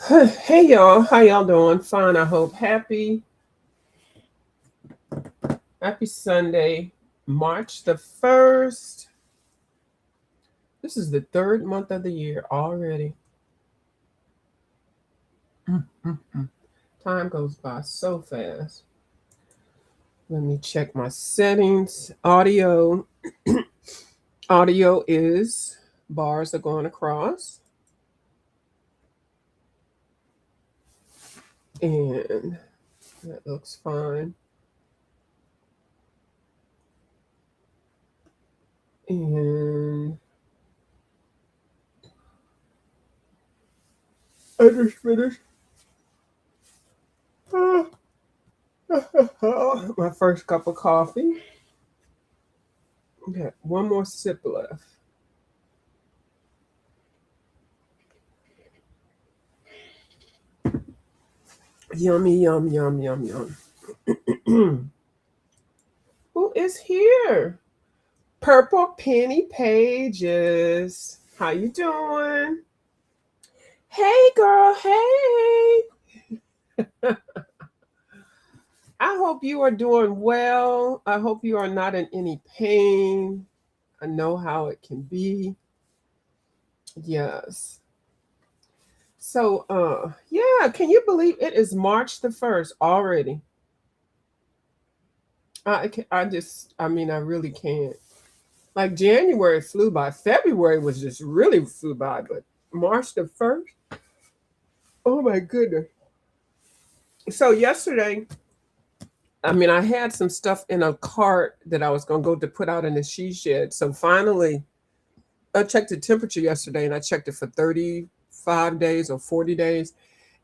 Hey y'all, how y'all doing? Fine, I hope. Happy Sunday, March the 1st. This is the third month of the year already. Mm. Time goes by so fast. Let me check my settings. Audio is bars are going across, and that looks fine. And I just finished my first cup of coffee. Got one more sip left. Yummy, yum, yum, yum, yum. Who is here? Purple Penny Pages. How you doing? Hey, girl. Hey. I hope you are doing well. I hope you are not in any pain. I know how it can be. Yes. So, yeah, can you believe it is March the 1st already? I really can't. Like January flew by. February was just really flew by, but March the 1st? Oh my goodness. So yesterday, I had some stuff in a cart that I was going to go to put out in the she shed. So finally, I checked the temperature yesterday and I checked it for 35 days or 40 days.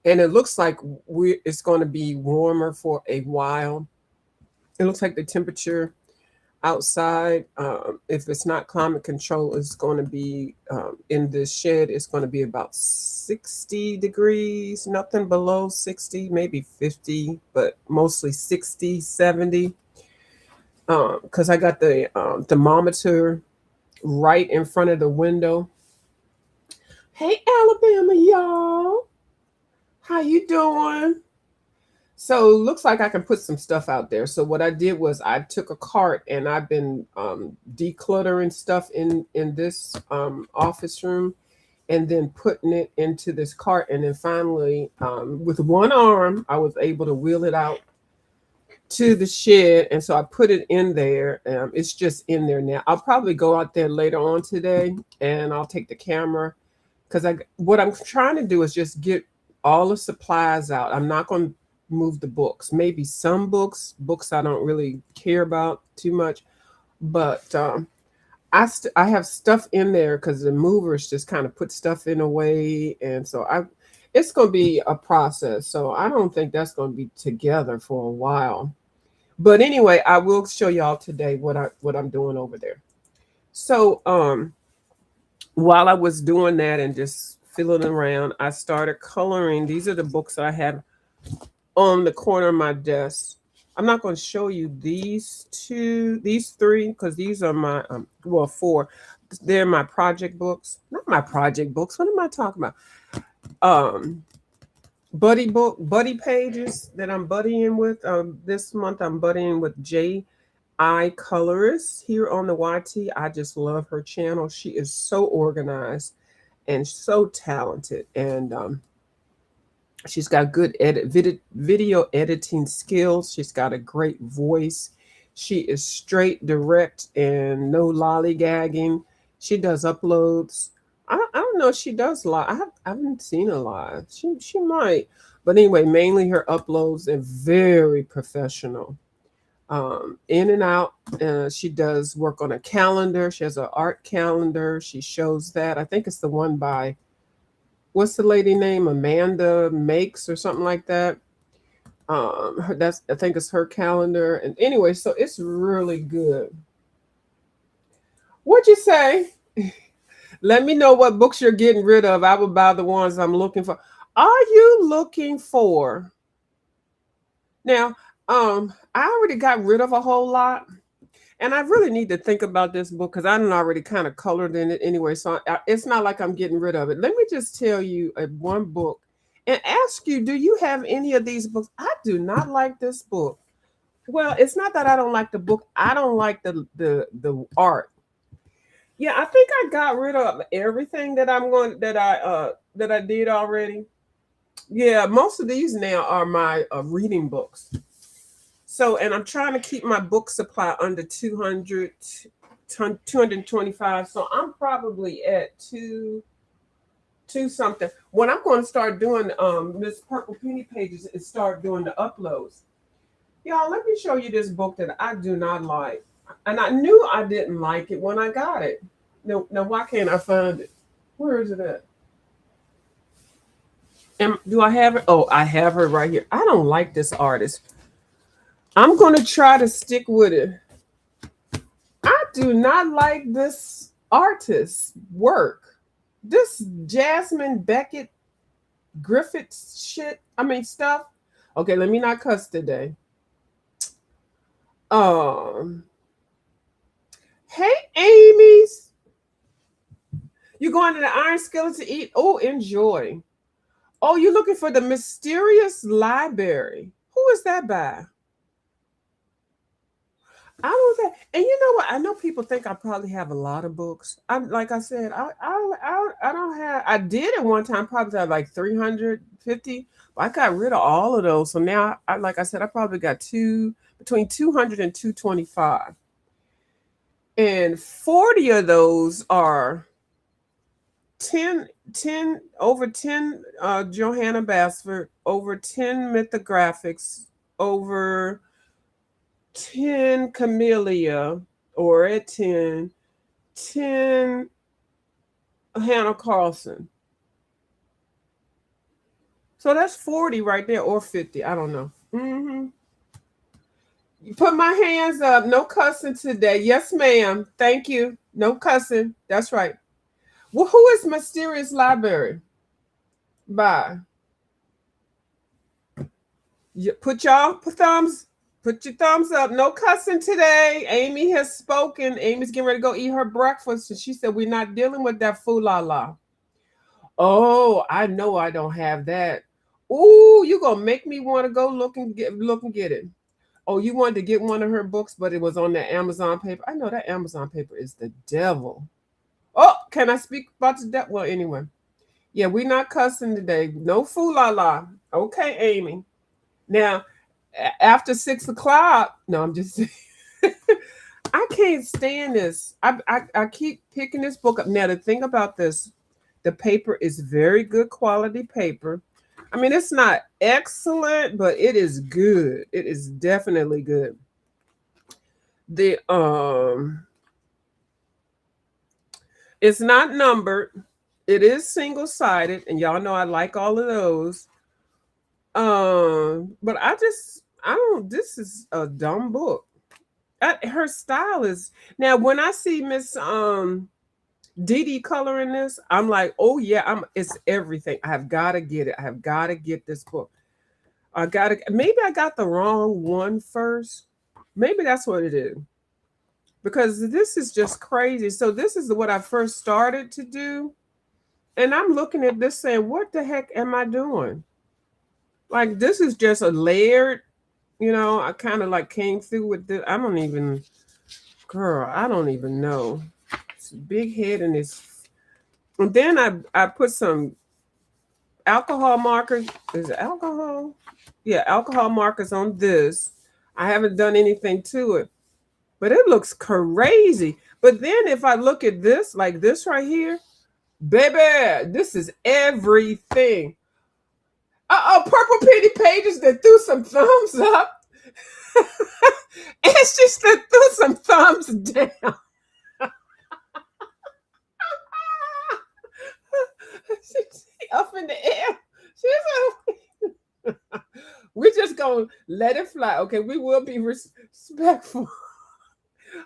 And it looks like it's going to be warmer for a while. It looks like the temperature outside, if it's not climate control, is going to be in the shed, it's going to be about 60 degrees, nothing below 60, maybe 50, but mostly 60, 70. Because I got the thermometer right in front of the window. Hey, Alabama, y'all. How you doing? So looks like I can put some stuff out there. So what I did was I took a cart and I've been decluttering stuff in this office room, and then putting it into this cart, and then finally with one arm I was able to wheel it out to the shed, and so I put it in there. It's just in there now. I'll probably go out there later on today, and I'll take the camera because I what I'm trying to do is just get all the supplies out. I'm not going to move the books. Maybe some books I don't really care about too much, but I have stuff in there because the movers just kind of put stuff in a way, and so I it's going to be a process. So I don't think that's going to be together for a while. But anyway, I will show y'all today what I'm doing over there. So while I was doing that and just fiddling around, I started coloring. These are the books I have on the corner of my desk. I'm not going to show you these three, because these are my four. They're my project books. Not my project books. What am I talking about? Um, buddy pages that I'm buddying with. This month I'm buddying with J.I. Colorist here on the YT. I just love her channel. She is so organized and so talented, and she's got good video editing skills. She's got a great voice. She is straight, direct, and no lollygagging. She does uploads. I don't know if she does live. I haven't seen her live. She might. But anyway, mainly her uploads are very professional. In and out. She does work on a calendar. She has an art calendar. She shows that. I think it's the one by, what's the lady name? Amanda Makes or something like that. That's, I think it's her calendar. And anyway, so it's really good. What'd you say? Let me know what books you're getting rid of. I will buy the ones I'm looking for. Are you looking for? Now, I already got rid of a whole lot, and I really need to think about this book because I done already kind of colored in it anyway. So it's not like I'm getting rid of it. Let me just tell you one book, and ask you, do you have any of these books? I do not like this book. Well, it's not that I don't like the book. I don't like the art. Yeah, I think I got rid of everything that I did already. Yeah, most of these now are my reading books. So, and I'm trying to keep my book supply under 225. So I'm probably at two something. What I'm going to start doing, Miss Purple Penny Pages, is start doing the uploads. Y'all, let me show you this book that I do not like. And I knew I didn't like it when I got it. No, now why can't I find it? Where is it at? Do I have it? Oh, I have her right here. I don't like this artist. I'm going to try to stick with it. I do not like this artist's work. This Jasmine Beckett Griffith shit. I mean stuff. Okay, let me not cuss today. Hey, Amy's. You going to the Iron Skillet to eat? Oh, enjoy. Oh, you looking for the Mysterious Library? Who is that by? I don't think, and you know what? I know people think I probably have a lot of books. I'm like I said, I don't have. I did at one time probably have like 350, but I got rid of all of those. So now, like I said, I probably got between 200 and 225, and 40 of those are 10 over 10 Johanna Basford, over 10 mythographics, over 10 Camellia, or at 10 Hannah Carlson. So that's 40 right there, or 50. I don't know. You put my hands up. No cussing today. Yes, ma'am. Thank you. No cussing. That's right. Well, who is Mysterious Library? Bye. Put your thumbs up. No cussing today. Amy has spoken. Amy's getting ready to go eat her breakfast. And she said, we're not dealing with that fool-la-la. Oh, I know I don't have that. Ooh, you're going to make me want to go look and get it. Oh, you wanted to get one of her books, but it was on that Amazon paper. I know that Amazon paper is the devil. Oh, can I speak about the devil? Well, anyway. Yeah, we're not cussing today. No fool-la-la. Okay, Amy. Now, after 6 o'clock, no, I'm just saying. I can't stand this. I keep picking this book up. Now, the thing about this, the paper is very good quality paper. I mean, it's not excellent, but it is good. It is definitely good. It's not numbered. It is single-sided, and y'all know I like all of those. But this is a dumb book. Her style is, now when I see Miss Dee coloring this, I'm like, oh yeah, it's everything. I have got to get it. I have got to get this book. Maybe I got the wrong one first. Maybe that's what it is. Because this is just crazy. So this is what I first started to do. And I'm looking at this saying, what the heck am I doing? Like, this is just a layered, I kind of like came through with this. I don't even know. It's a big head in this. And then I put some alcohol markers. Is it alcohol? Yeah, alcohol markers on this. I haven't done anything to it, but it looks crazy. But then if I look at this, like this right here, baby, this is everything. Purple Penny Pages that threw some thumbs up. It's just that threw some thumbs down. She's up in the air. We're just gonna let it fly. Okay, we will be respectful.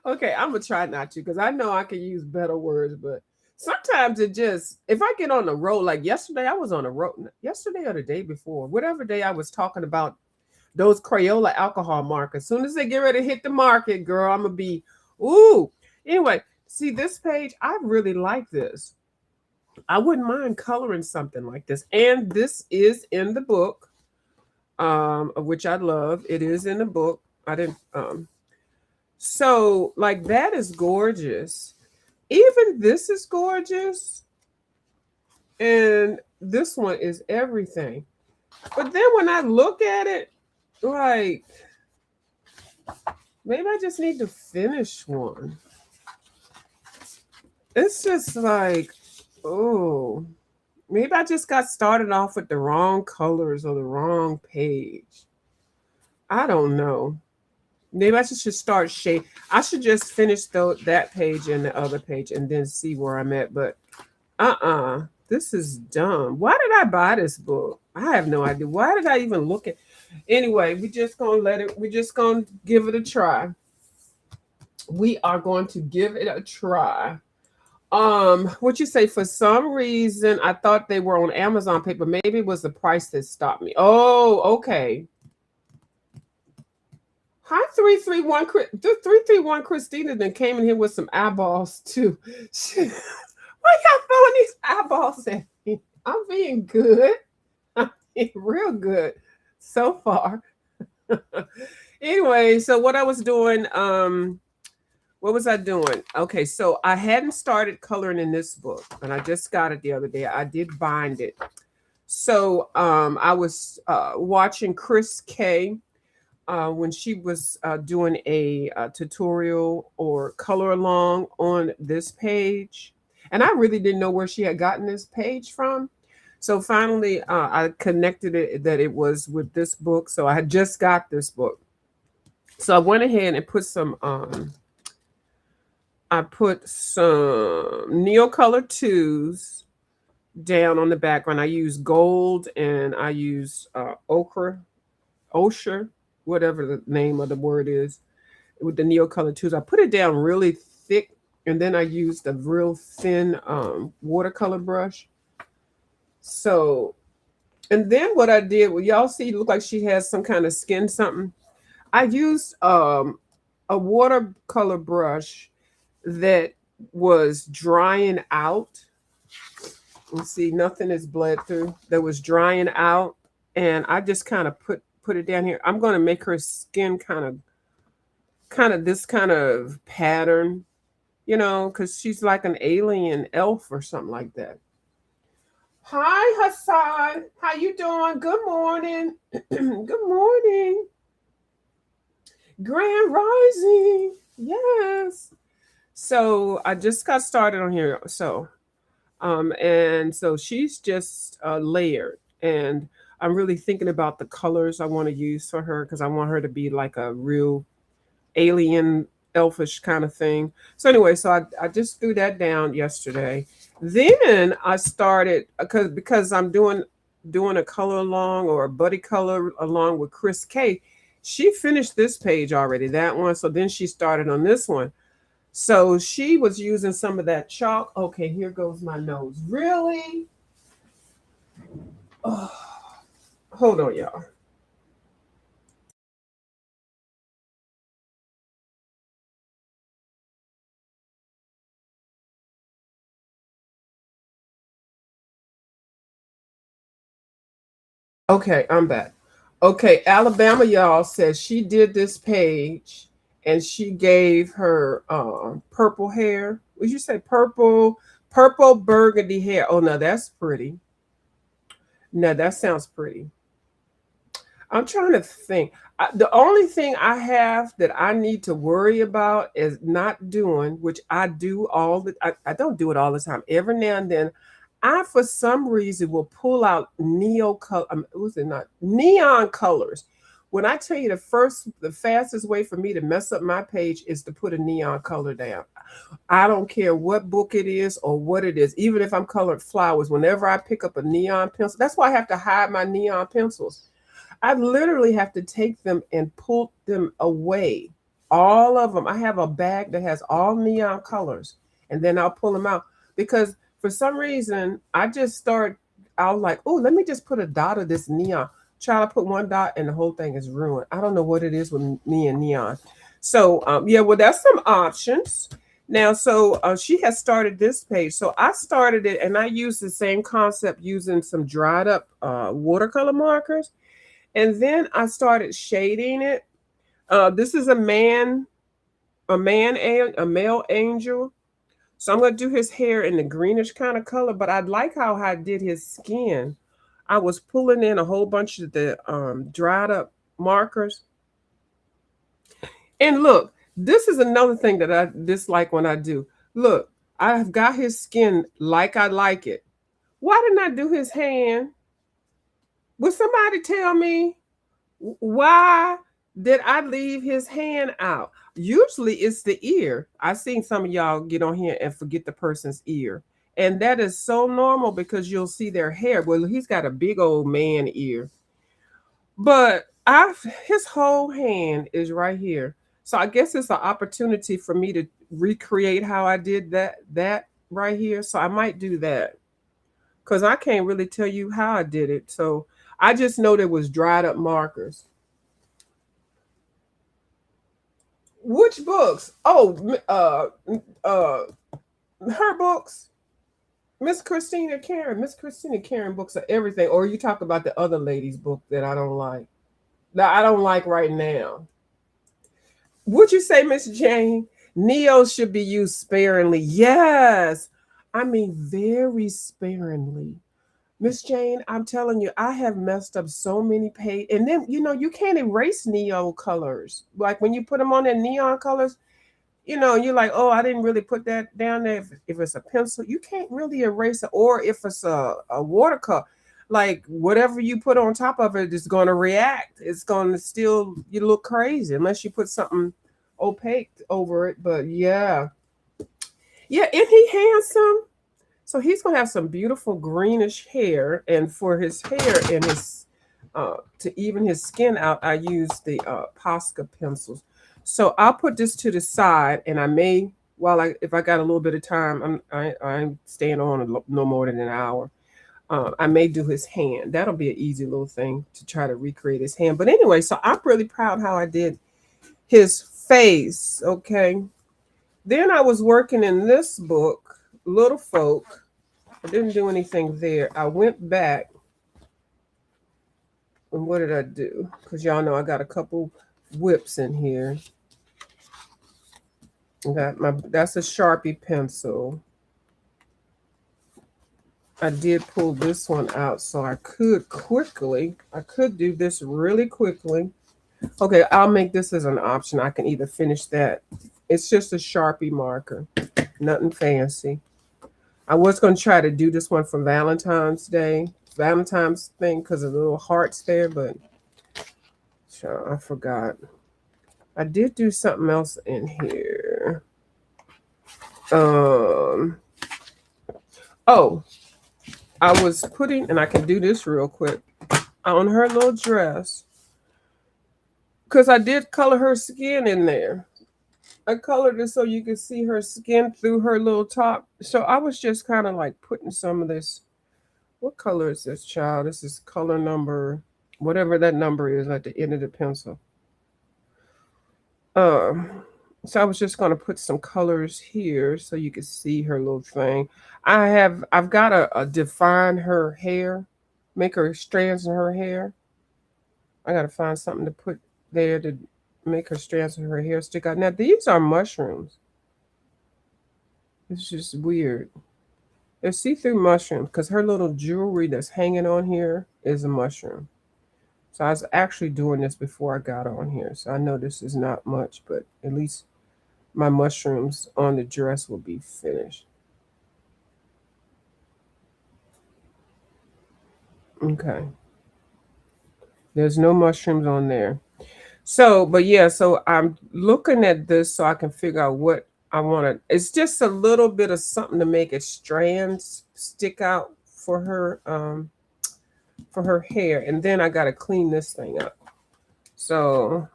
Okay, I'm gonna try not to, because I know I can use better words, but sometimes if I get on the road, like yesterday, I was on a road, yesterday or the day before, whatever day I was talking about those Crayola alcohol markers. As soon as they get ready to hit the market, girl, I'm going to be, ooh. Anyway, see this page? I really like this. I wouldn't mind coloring something like this. And this is in the book, of which I love. It is in the book. I didn't so like that is gorgeous. Even this is gorgeous. And this one is everything. But then when I look at it, like maybe I just need to finish one. It's just like, oh, maybe I just got started off with the wrong colors or the wrong page. I don't know. Maybe I should start shape. I should just finish that page and the other page and then see where I'm at. But this is dumb. Why did I buy this book? I have no idea. Why did I even look at? Anyway, we just gonna let it. We're just gonna give it a try. We are going to give it a try. What you say? For some reason, I thought they were on Amazon paper. Maybe it was the price that stopped me. Oh, okay. Hi, 331. 331 Christina then came in here with some eyeballs too. Why y'all throwing these eyeballs at me? I'm being good. I'm being real good so far. Anyway, so what I was doing, what was I doing? Okay, so I hadn't started coloring in this book, and I just got it the other day. I did bind it. So I was watching Chris K when she was doing a tutorial or color along on this page. And I really didn't know where she had gotten this page from. So finally, I connected it that it was with this book. So I had just got this book. So I went ahead and put some Neocolor 2s down on the background. I use gold and I use ochre, whatever the name of the word is, with the Neocolor 2s. I put it down really thick, and then I used a real thin watercolor brush. So, and then what I did, well, y'all see, it looked like she has some kind of skin something. I used a watercolor brush that was drying out. Let's see, nothing is bled through. That was drying out, and I just kind of put it down here. I'm going to make her skin kind of this kind of pattern, because she's like an alien elf or something like that. Hi, Hassan. How you doing? Good morning. Good morning. Grand Rising. Yes. So I just got started on here. So, and so she's just layered, and I'm really thinking about the colors I want to use for her because I want her to be like a real alien, elfish kind of thing. So anyway, so I just threw that down yesterday. Then I started because I'm doing a color along or a buddy color along with Chris K. She finished this page already, that one. So then she started on this one. So she was using some of that chalk. Okay, here goes my nose. Really? Oh, hold on, y'all. Okay, I'm back. Okay, Alabama, y'all says she did this page and she gave her purple hair. Would you say purple burgundy hair? Oh no, that's pretty. No, that sounds pretty. I'm trying to think. The only thing I have that I need to worry about is not doing, which I do I don't do it all the time. Every now and then, I for some reason will pull out neon colors. When I tell you the fastest way for me to mess up my page is to put a neon color down. I don't care what book it is or what it is. Even if I'm colored flowers, whenever I pick up a neon pencil, that's why I have to hide my neon pencils. I literally have to take them and pull them away. All of them. I have a bag that has all neon colors, and then I'll pull them out because for some reason I'll like, oh, let me just put a dot of this neon. Try to put one dot and the whole thing is ruined. I don't know what it is with me and neon. So yeah, well, that's some options. Now, so she has started this page. So I started it and I used the same concept using some dried up watercolor markers. And then I started shading it. This is a male angel. So I'm going to do his hair in the greenish kind of color, but I like how I did his skin. I was pulling in a whole bunch of the dried up markers. And look, this is another thing that I dislike when I do. Look, I've got his skin like I like it. Why didn't I do his hand? Would somebody tell me why did I leave his hand out? Usually it's the ear. I've seen some of y'all get on here and forget the person's ear. And that is so normal because you'll see their hair. Well, he's got a big old man ear. But his whole hand is right here. So I guess it's an opportunity for me to recreate how I did that right here. So I might do that. Because I can't really tell you how I did it. So I just know there was dried up markers. Which books? Oh, her books. Miss Christina Karen. Miss Christina Karen books are everything. Or you talk about the other lady's book that I don't like. That I don't like right now. Would you say, Miss Jane? Neo should be used sparingly. Yes. I mean, very sparingly. Miss Jane, I'm telling you, I have messed up so many pages. And then, you can't erase neo colors. Like when you put them on their neon colors, you're like, oh, I didn't really put that down there. If it's a pencil, you can't really erase it. Or if it's a watercolor, like whatever you put on top of it is going to react. It's going to still, you look crazy unless you put something opaque over it. But yeah. Yeah, isn't he handsome? So he's gonna have some beautiful greenish hair, and for his hair and his to even his skin out, I use the Posca pencils. So I'll put this to the side, and I may, if I got a little bit of time, I'm staying on no more than an hour. I may do his hand. That'll be an easy little thing to try to recreate his hand. But anyway, so I'm really proud how I did his face. Okay. Then I was working in this book, Little Folk. I didn't do anything there. I went back. And what did I do? Because y'all know I got a couple whips in here. That's a Sharpie pencil. I did pull this one out so I could do this really quickly. Okay, I'll make this as an option. I can either finish that. It's just a Sharpie marker, nothing fancy. I was going to try to do this one for Valentine's thing, because of the little hearts there, but I forgot. I did do something else in here. Oh, I was putting, and I can do this real quick, on her little dress, because I did color her skin in there. I colored it so you could see her skin through her little top. So I was just kind of like putting some of this. What color is this, child? This is color number, whatever that number is at the end of the pencil. So I was just going to put some colors here so you could see her little thing. I've got to define her hair, make her strands in her hair. I got to find something to put there to make her strands in her hair stick out. Now these are mushrooms. It's just weird. They're see-through mushrooms because her little jewelry that's hanging on here is a mushroom. So I was actually doing this before I got on here. So I know this is not much, but at least my mushrooms on the dress will be finished. Okay. There's no mushrooms on there. So, but yeah, so I'm looking at this so I can figure out what I want to. It's just a little bit of something to make its strands stick out for her hair, and then I got to clean this thing up. So,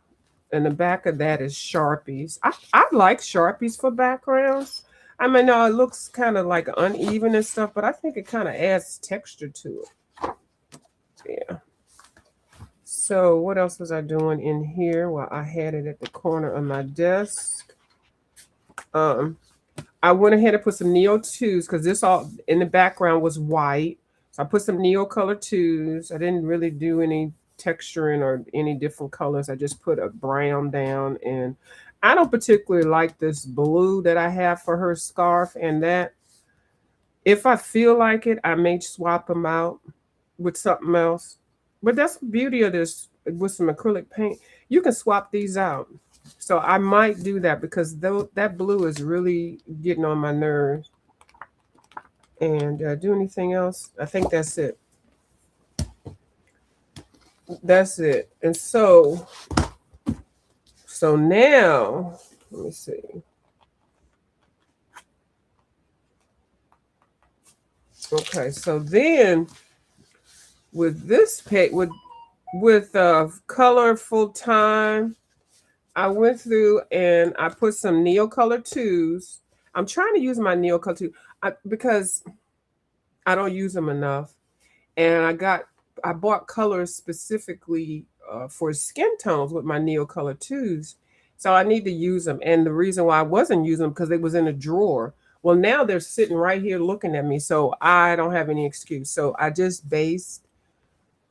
in the back of that is Sharpies. I like Sharpies for backgrounds. I mean, no, it looks kind of like uneven and stuff, but I think it kind of adds texture to it. Yeah. So what else was I doing in here? Well, I had it at the corner of my desk. I went ahead and put some Neo 2s because this all in the background was white. So I put some Neo Color 2s. I didn't really do any texturing or any different colors. I just put a brown down, and I don't particularly like this blue that I have for her scarf, and that if I feel like it, I may swap them out with something else. But that's the beauty of this with some acrylic paint. You can swap these out. So I might do that because though that blue is really getting on my nerves. And do anything else? I think that's it. That's it. And so now, let me see. Okay, so then with this page, with Colorful Time, I went through and I put some Neo Color 2s. I'm trying to use my Neo Color 2 because I don't use them enough. And I bought colors specifically for skin tones with my Neo Color 2s. So I need to use them. And the reason why I wasn't using them because they was in a drawer. Well, now they're sitting right here looking at me. So I don't have any excuse. So I just based.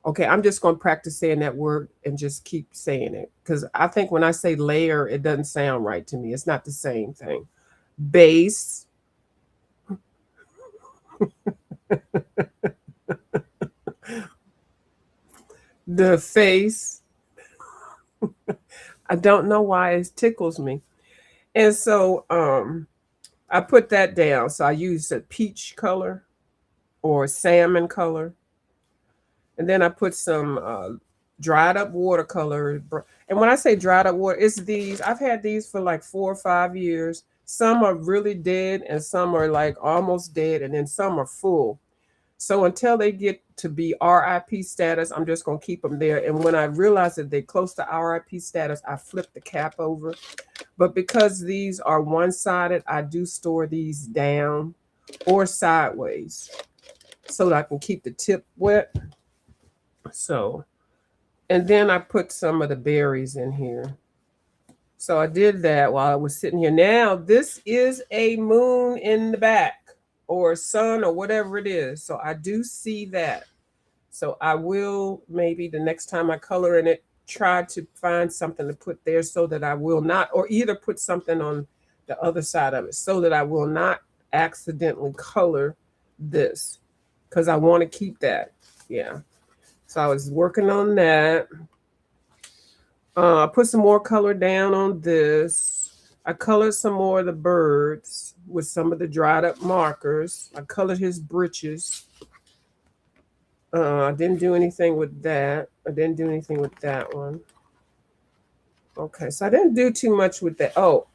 Okay, I'm just going to practice saying that word and just keep saying it. Because I think when I say layer, it doesn't sound right to me. It's not the same thing. Base. The face. I don't know why it tickles me. And so I put that down. So I used a peach color or salmon color. And then I put some dried up watercolor. And when I say dried up water, it's these. I've had these for like 4 or 5 years. Some are really dead and some are like almost dead. And then some are full. So until they get to be RIP status, I'm just going to keep them there. And when I realize that they're close to RIP status, I flip the cap over. But because these are one-sided, I do store these down or sideways so that I can keep the tip wet. So, and then I put some of the berries in here. So I did that while I was sitting here. Now, this is a moon in the back or sun or whatever it is. So I do see that. So I will maybe the next time I color in it, try to find something to put there so that I will not, or either put something on the other side of it so that I will not accidentally color this because I want to keep that. Yeah. So I was working on that. I put some more color down on this. I colored some more of the birds with some of the dried up markers. I colored his breeches. I didn't do anything with that. I didn't do anything with that one. Okay, so I didn't do too much with that. Oh,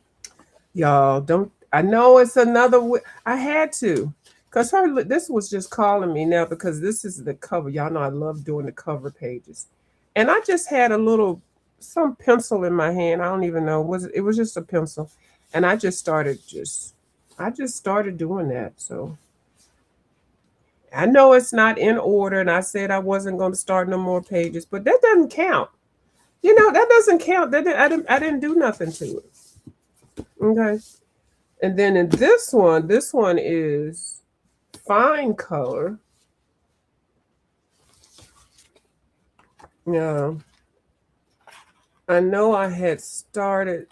y'all, don't. I know it's another. I had to. Because this was just calling me now because this is the cover. Y'all know I love doing the cover pages. And I just had some pencil in my hand. I don't even know. It was just a pencil. And I just started doing that. So I know it's not in order. And I said I wasn't going to start no more pages, but that doesn't count. That doesn't count. I didn't do nothing to it. Okay. And then in this one is fine color. Yeah. I know I had started,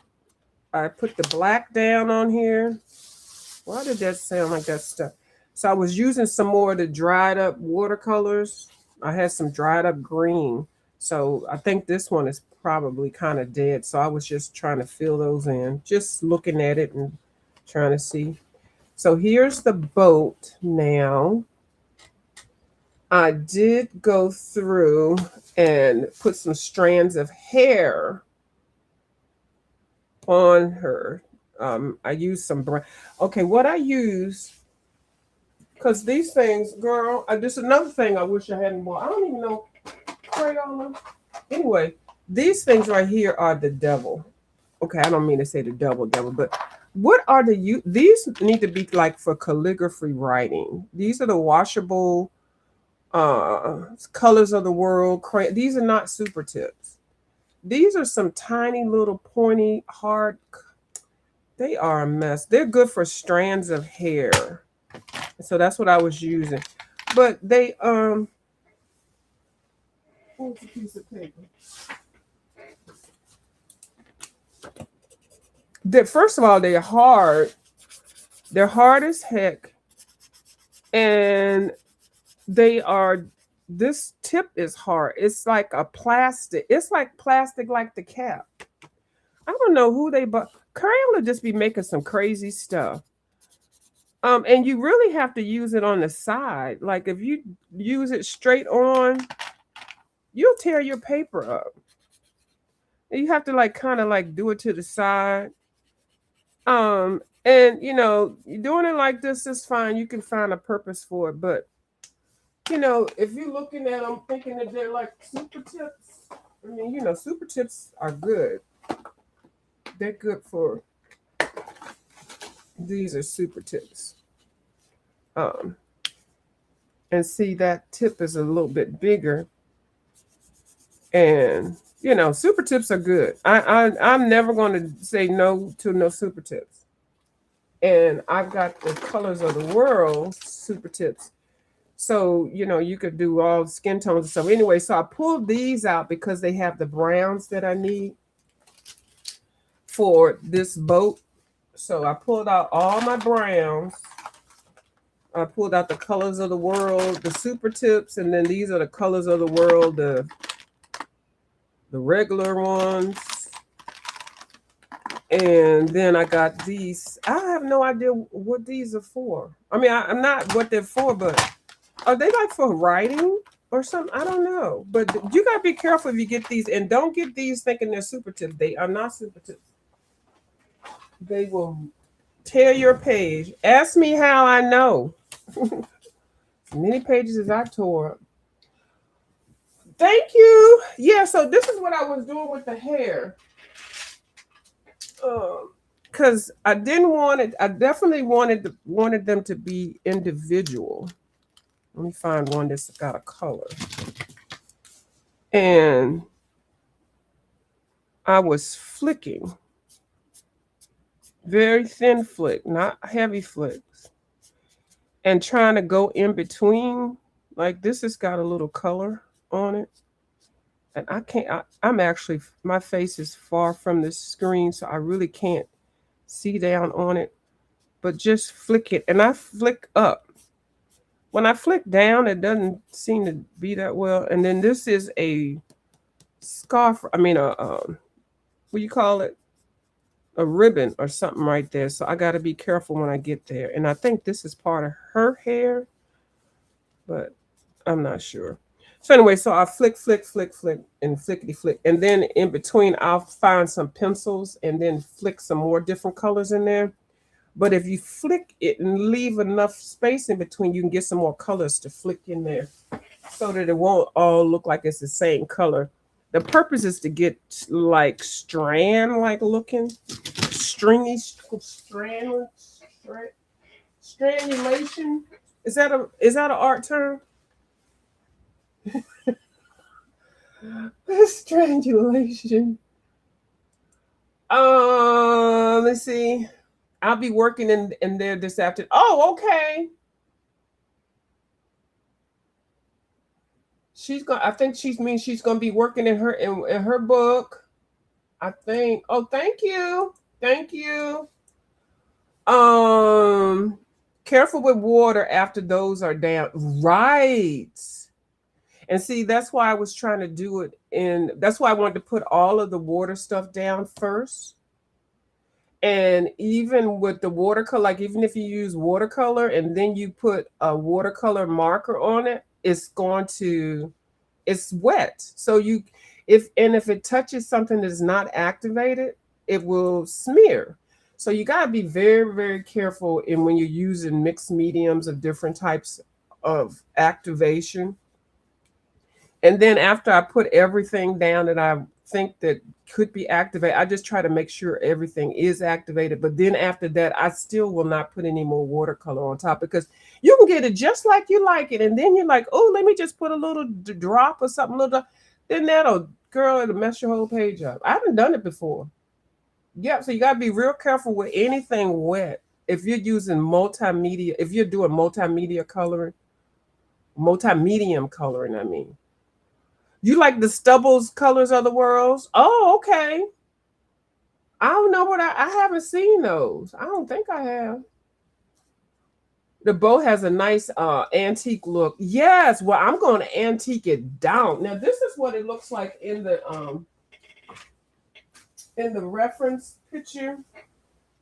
I put the black down on here. Why did that sound like that stuff? So I was using some more of the dried up watercolors. I had some dried up green. So I think this one is probably kind of dead. So I was just trying to fill those in, just looking at it and trying to see. So here's the boat now. I did go through and put some strands of hair on her. I used some brown. Okay, what I use, because these things, girl, this is another thing I wish I hadn't bought. I don't even know Crayola. Anyway, these things right here are the devil. Okay, I don't mean to say the devil, but what are these need to be like for calligraphy writing. These are the washable colors of the world. These are not super tips. These are some tiny little pointy hard. They are a mess. They're good for strands of hair. So that's what I was using. But they where's a piece of paper? First of all, they're hard. They're hard as heck. And they are, this tip is hard. It's like a plastic. It's like plastic like the cap. I don't know who they bought. Crayola just be making some crazy stuff. And you really have to use it on the side. Like if you use it straight on, you'll tear your paper up. And you have to like kind of like do it to the side. And you know, doing it like this is fine. You can find a purpose for it, but you know, if you're looking at them thinking that they're like super tips, I mean, you know, super tips are good. They're good for, these are super tips. And see, that tip is a little bit bigger. And you know, super tips are good. I'm never going to say no to no super tips. And I've got the Colors of the World super tips. So, you know, you could do all skin tones and stuff. Anyway, so I pulled these out because they have the browns that I need for this boat. So I pulled out all my browns. I pulled out the Colors of the World, the super tips, and then these are the Colors of the World, the regular ones. And then I got these. I have no idea what these are for. I mean, I'm not what they're for, but are they like for writing or something? I don't know. But you got to be careful if you get these. And don't get these thinking they're super tips. They are not super tips. They will tear your page. Ask me how I know. As many pages as I tore up. Thank you. Yeah, so this is what I was doing with the hair. Because I didn't want it. I definitely wanted them to be individual. Let me find one that's got a color. And I was flicking. Very thin flick, not heavy flicks. And trying to go in between. Like this has got a little color on it. And I can't, I'm actually, my face is far from the screen, so I really can't see down on it. But just flick it. And I flick up. When I flick down, it doesn't seem to be that well. And then this is a scarf, I mean, what do you call it? A ribbon or something right there. So I got to be careful when I get there. And I think this is part of her hair, but I'm not sure. So anyway, so I flick, and flickety flick. And then in between, I'll find some pencils and then flick some more different colors in there. But if you flick it and leave enough space in between, you can get some more colors to flick in there so that it won't all look like it's the same color. The purpose is to get like strand-like looking, stringy strangulation. Is that an art term? Strangulation. Let's see. I'll be working in there this afternoon. Oh, okay. I think she's gonna be working in her book. I think. Oh, thank you. Thank you. Careful with water after those are down. Right. And see, that's why I was trying to do it that's why I wanted to put all of the water stuff down first. And even with the watercolor, like even if you use watercolor and then you put a watercolor marker on it, it's wet. So if it touches something that's not activated, it will smear. So you got to be very, very careful when you're using mixed mediums of different types of activation. And then after I put everything down that I think that could be activated, I just try to make sure everything is activated. But then after that, I still will not put any more watercolor on top because you can get it just like you like it. And then you're like, oh, let me just put a little drop or something. Then it'll mess your whole page up. I haven't done it before. Yep. So you gotta be real careful with anything wet. If you're using multimedia, if you're doing multimedia coloring, multimedium coloring, I mean. You like the Stubbles colors of the worlds? Oh, okay. I don't know what I haven't seen those. I don't think I have. The bow has a nice antique look. Yes, well, I'm going to antique it down. Now, this is what it looks like in the reference picture,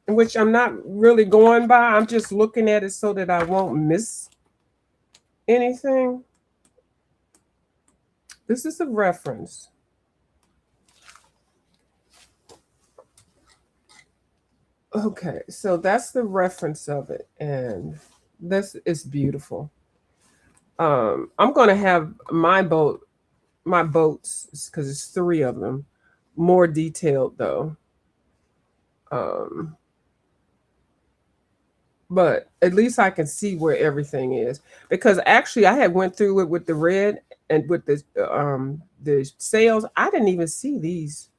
which I'm not really going by. I'm just looking at it so that I won't miss anything. This is a reference. Okay, so that's the reference of it, and this is beautiful. I'm gonna have my boats, because it's three of them, more detailed though. Um, but at least I can see where everything is, because actually I had went through it with the red and with the sales. I didn't even see these,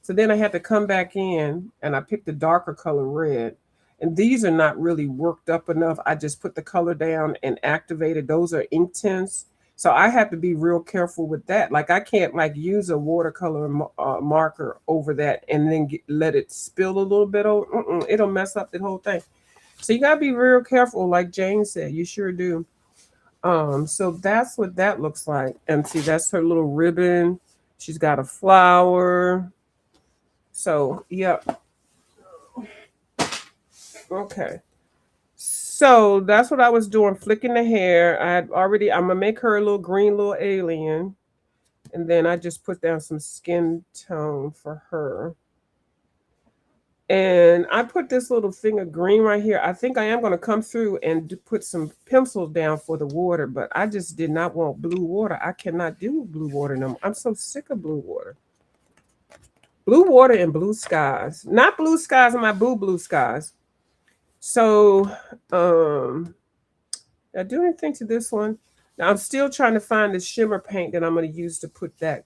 so then I had to come back in and I picked the darker color red. And these are not really worked up enough. I just put the color down and activated. Those are ink tints. So I have to be real careful with that. Like I can't like use a watercolor marker over that and then let it spill a little bit over. It'll mess up the whole thing. So you gotta be real careful, like Jane said. You sure do. So that's what that looks like. And see, that's her little ribbon. She's got a flower. So, yep. Okay. So that's what I was doing, flicking the hair. I'm gonna make her a little green little alien. And then I just put down some skin tone for her. And I put this little thing of green right here. I think I am going to come through and put some pencils down for the water, but I just did not want blue water. I cannot do blue water no more. I'm so sick of blue water. Blue water and blue skies. Not blue skies in my blue skies. So, I do anything to this one. Now I'm still trying to find the shimmer paint that I'm going to use to put that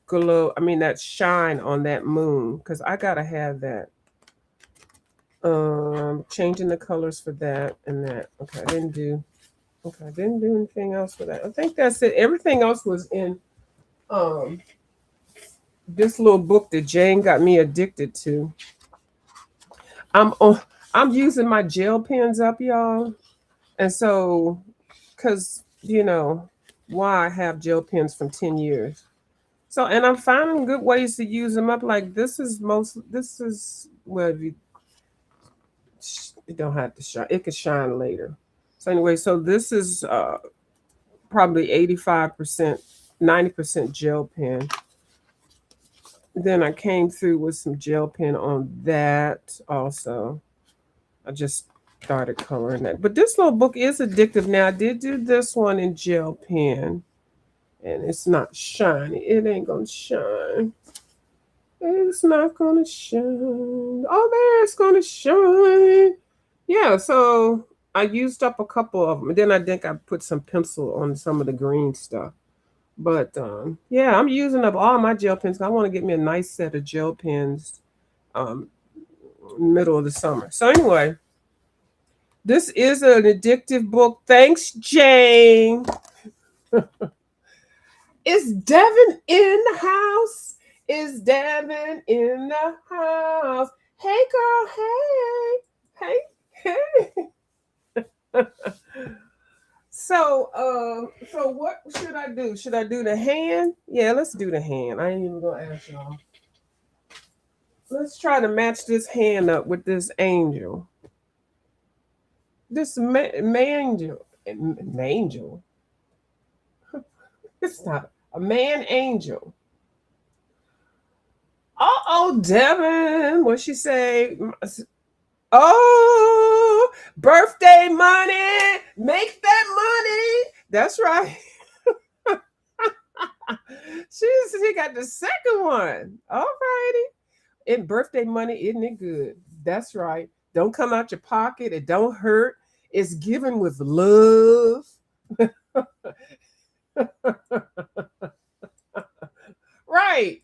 glow, that shine on that moon, because I got to have that. Changing the colors for that and that. Okay, I didn't do anything else for that. I think that's it. Everything else was in this little book that Jane got me addicted to. I'm using my gel pens up, y'all. And so, because why I have gel pens from 10 years. So, and I'm finding good ways to use them up. Like this is well, you don't have to shine. It could shine later. So anyway, so this is probably 85%, 90% gel pen. Then I came through with some gel pen on that also. I just started coloring that. But this little book is addictive. Now I did do this one in gel pen. And it's not shiny. It ain't gonna shine. It's not gonna shine. Oh, there, it's gonna shine. Yeah, so I used up a couple of them. And then I think I put some pencil on some of the green stuff. But yeah, I'm using up all my gel pens. I want to get me a nice set of gel pens middle of the summer. So anyway, this is an addictive book. Thanks, Jane. Is Devin in the house? Is Devin in the house? Hey, girl. Hey. So what should I do? Should I do the hand? Yeah, let's do the hand. I ain't even gonna ask y'all. Let's try to match this hand up with this angel. This angel. It's not a man angel. Oh, Devin, what she say? Oh, birthday money, make that money. That's right. She got the second one. All righty. And birthday money, isn't it good? That's right. Don't come out your pocket. It don't hurt. It's given with love. Right.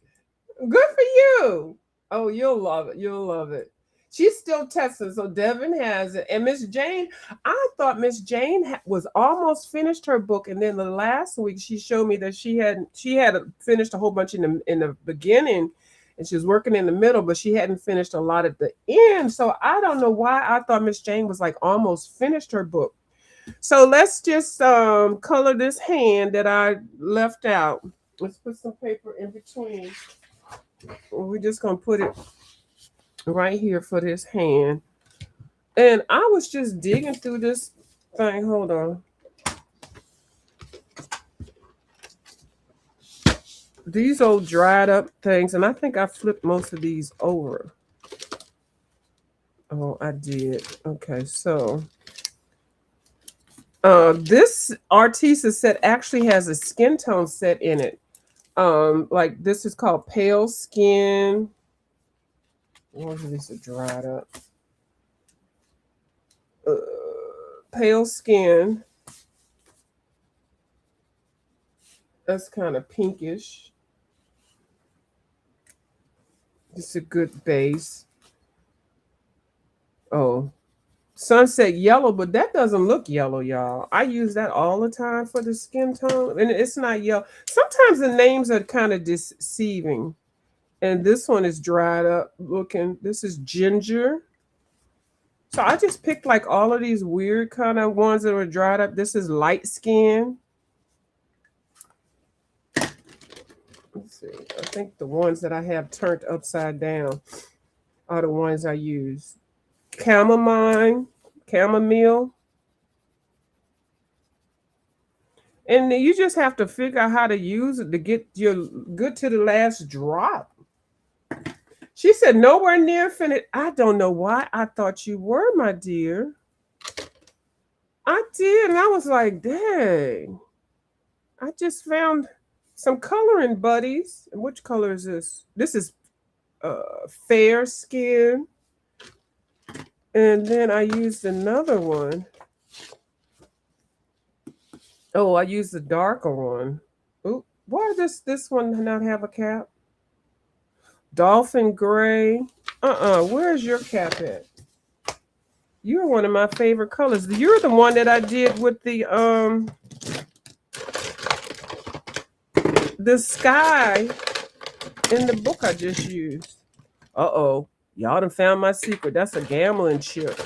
Good for you. Oh, Oh, you'll love it. You'll love it. She's still testing, so Devin has it. And Miss Jane, I thought Miss Jane was almost finished her book, and then the last week she showed me that she had finished a whole bunch in the beginning, and she was working in the middle, but she hadn't finished a lot at the end. So I don't know why I thought Miss Jane was like almost finished her book. So let's just color this hand that I left out. Let's put some paper in between. We're just gonna put it right here for this hand. And I was just digging through this thing. Hold on. These old dried up things, and I think I flipped most of these over. Oh, I did. Okay, so this Artisa set actually has a skin tone set in it. Like this is called Pale Skin. What is this? Dried up. Pale Skin. That's kind of pinkish. It's a good base. Oh, Sunset Yellow, but that doesn't look yellow, y'all. I use that all the time for the skin tone, and it's not yellow. Sometimes the names are kind of deceiving. And this one is dried up looking. This is Ginger. So I just picked like all of these weird kind of ones that were dried up. This is Light Skin. Let's see. I think the ones that I have turned upside down are the ones I use. Chamomile. And you just have to figure out how to use it to get your good to the last drop. She said, nowhere near finished. I don't know why I thought you were, my dear. I did. And I was like, dang. I just found some coloring buddies. And which color is this? This is Fair Skin. And then I used another one. Oh, I used the darker one. Ooh, why does this one not have a cap? Dolphin Gray. Where's your cap at? You're one of my favorite colors. You're the one that I did with the sky in the book I just used. Uh-oh. Y'all done found my secret. That's a gambling chip.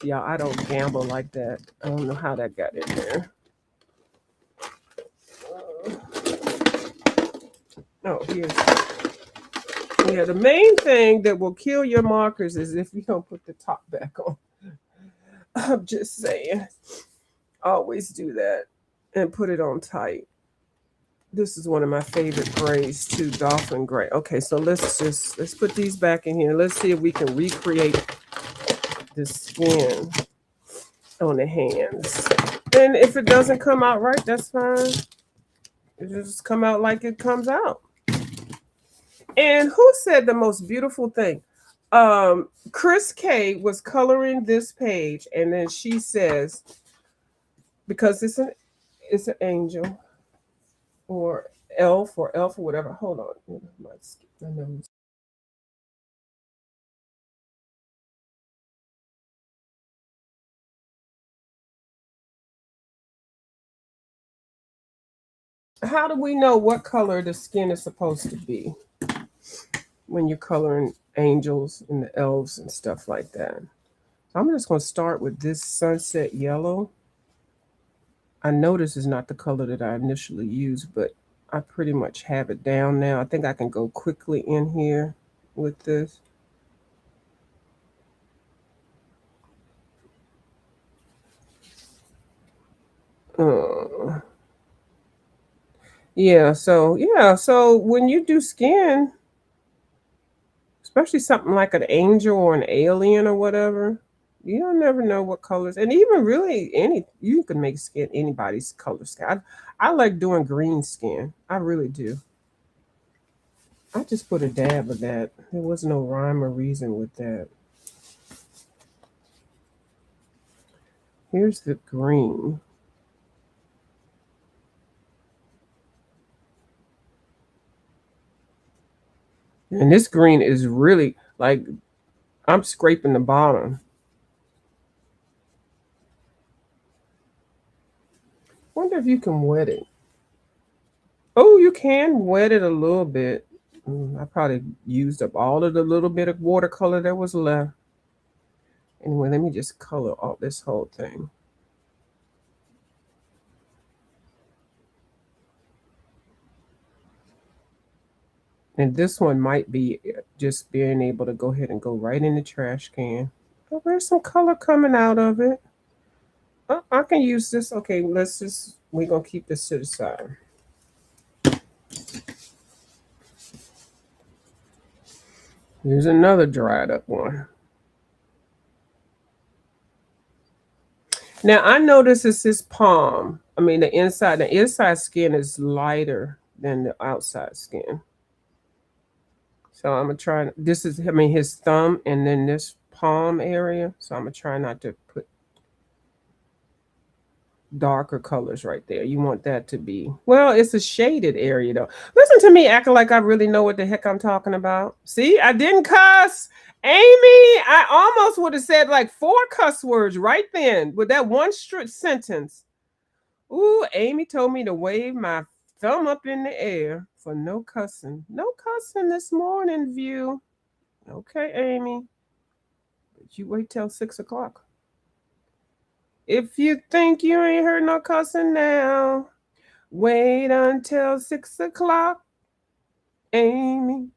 Yeah, I don't gamble like that. I don't know how that got in there. Oh, here's. Yeah, the main thing that will kill your markers is if you don't put the top back on. I'm just saying. Always do that and put it on tight. This is one of my favorite grays too, Dolphin Gray. Okay, so let's put these back in here. Let's see if we can recreate the skin on the hands. And if it doesn't come out right, that's fine. It just come out like it comes out. And who said the most beautiful thing? Chris K was coloring this page, and then she says, because it's an angel or elf or whatever. Hold on, my nose. How do we know what color the skin is supposed to be when you're coloring angels and the elves and stuff like that? So I'm just going to start with this Sunset Yellow. I know this is not the color that I initially used, but I pretty much have it down now. I think I can go quickly in here with this. Yeah, so when you do skin, especially something like an angel or an alien or whatever, you don't never know what colors. And even really you can make skin anybody's color skin. I like doing green skin. I really do. I just put a dab of that. There was no rhyme or reason with that. Here's the green. And this green is really like, I'm scraping the bottom. Wonder if you can wet it. Oh, you can wet it a little bit. I probably used up all of the little bit of watercolor that was left. Anyway, let me just color all this whole thing. And this one might be just being able to go ahead and go right in the trash can. Oh, there's some color coming out of it. Oh, I can use this. Okay, we're going to keep this to the side. Here's another dried up one. Now I notice it's his palm. I mean, the inside skin is lighter than the outside skin. So I'm gonna try. This is, I mean, his thumb and then this palm area. So I'm gonna try not to put darker colors right there. You want that to be, well, it's a shaded area though. Listen to me acting like I really know what the heck I'm talking about. See, I didn't cuss. Amy, I almost would have said like 4 cuss words right then with that one sentence. Ooh, Amy told me to wave my thumb up in the air for no cussing. No cussing this morning, View. Okay, Amy. But you wait till 6 o'clock. If you think you ain't heard no cussing now, wait until 6 o'clock, Amy.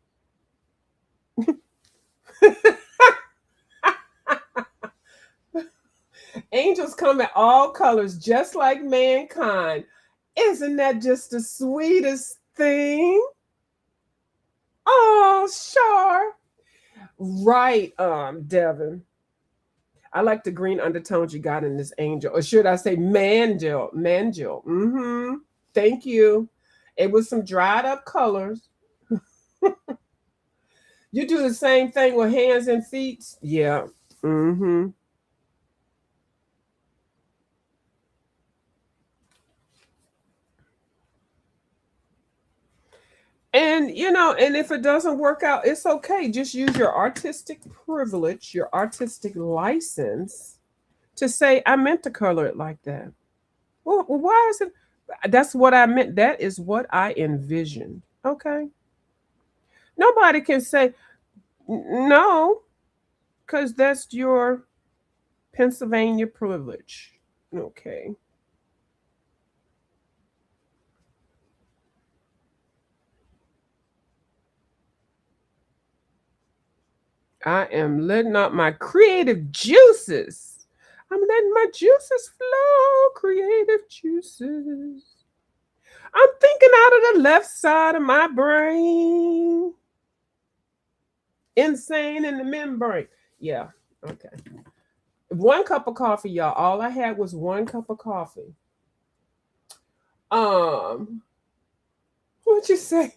Angels come in all colors, just like mankind. Isn't that just the sweetest thing? Oh, sure. Right, Devin. I like the green undertones you got in this angel. Or should I say mangel? Mangel. Mm-hmm. Thank you. It was some dried up colors. You do the same thing with hands and feet? Yeah. Mm-hmm. And, you know, and if it doesn't work out, it's okay. Just use your artistic privilege, your artistic license to say, I meant to color it like that. Well, why is it? That's what I meant. That is what I envisioned. Okay. Nobody can say no, because that's your Pennsylvania privilege. Okay. I am letting out my creative juices. I'm letting my juices flow, creative juices. I'm thinking out of the left side of my brain. Insane in the membrane. Yeah, okay. 1 cup of coffee, y'all. All I had was 1 cup of coffee. What'd you say?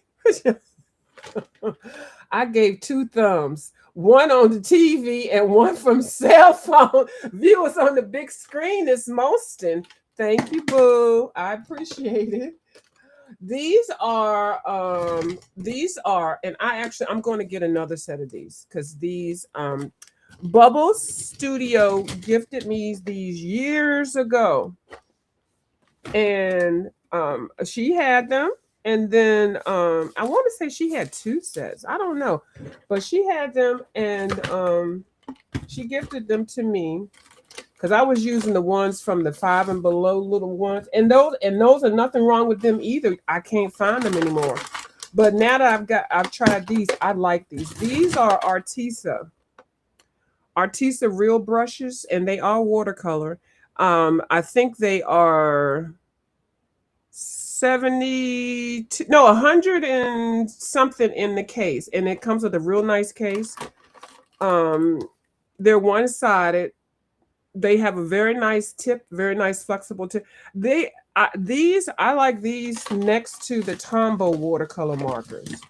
I gave 2 thumbs. 1 on the TV and 1 from cell phone. Viewers on the big screen is mosting. Thank you, boo. I appreciate it. These are, and I'm going to get another set of these because these, Bubbles Studio gifted me these years ago. And she had them. And then I want to say she had 2 sets. I don't know. But she had them and she gifted them to me because I was using the ones from the 5 and below little ones. And those are nothing wrong with them either. I can't find them anymore. But now that I've tried these, I like these. These are Arteza real brushes, and they are watercolor. I think they are 100 and something in the case, and it comes with a real nice case. They're one-sided. They have a very nice tip, very nice flexible tip. I like these next to the Tombow watercolor markers.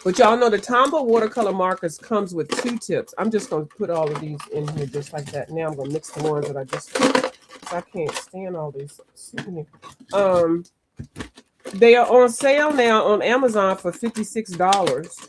But y'all know the Tombow watercolor markers comes with 2 tips. I'm just going to put all of these in here just like that. Now I'm going to mix the ones that I just, I can't stand all these. They are on sale now on Amazon for $56.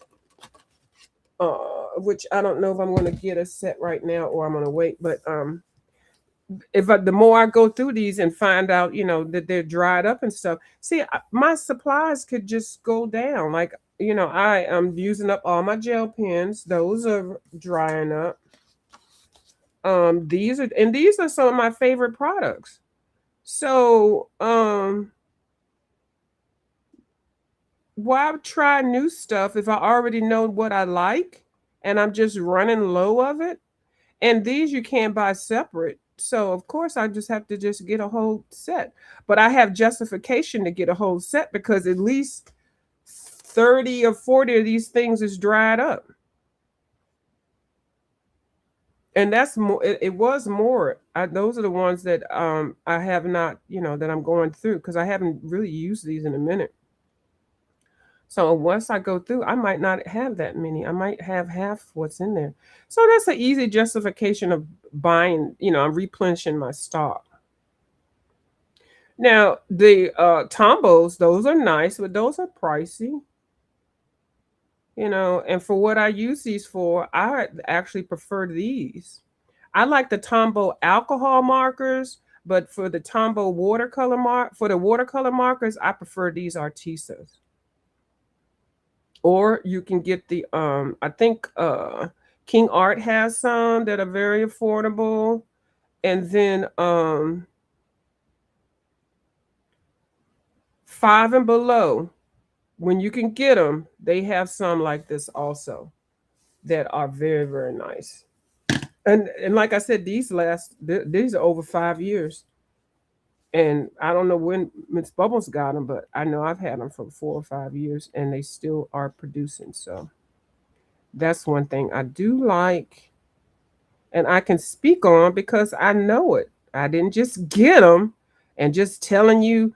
Which I don't know if I'm going to get a set right now or I'm going to wait. But the more I go through these and find out, that they're dried up and stuff. See, my supplies could just go down. Like, I am using up all my gel pens. Those are drying up. These are some of my favorite products. So, why try new stuff if I already know what I like and I'm just running low of it? And these you can't buy separate. So of course I just have to just get a whole set. But I have justification to get a whole set because at least 30 or 40 of these things is dried up. And that's more, it was more. Those are the ones that I have not, that I'm going through because I haven't really used these in a minute. So once I go through, I might not have that many. I might have half what's in there. So that's an easy justification of buying, I'm replenishing my stock. Now, the Tombos, those are nice, but those are pricey. And for what I use these for, I actually prefer these. I like the Tombow alcohol markers, but for the Tombow watercolor markers, I prefer these Artisas. Or you can get the I think King Art has some that are very affordable. And then 5 and Below, when you can get them, they have some like this also that are very, very nice. And like I said, these are over 5 years. And I don't know when Miss Bubbles got them, but I know I've had them for 4 or 5 years and they still are producing. So that's one thing I do like and I can speak on because I know it. I didn't just get them and just telling you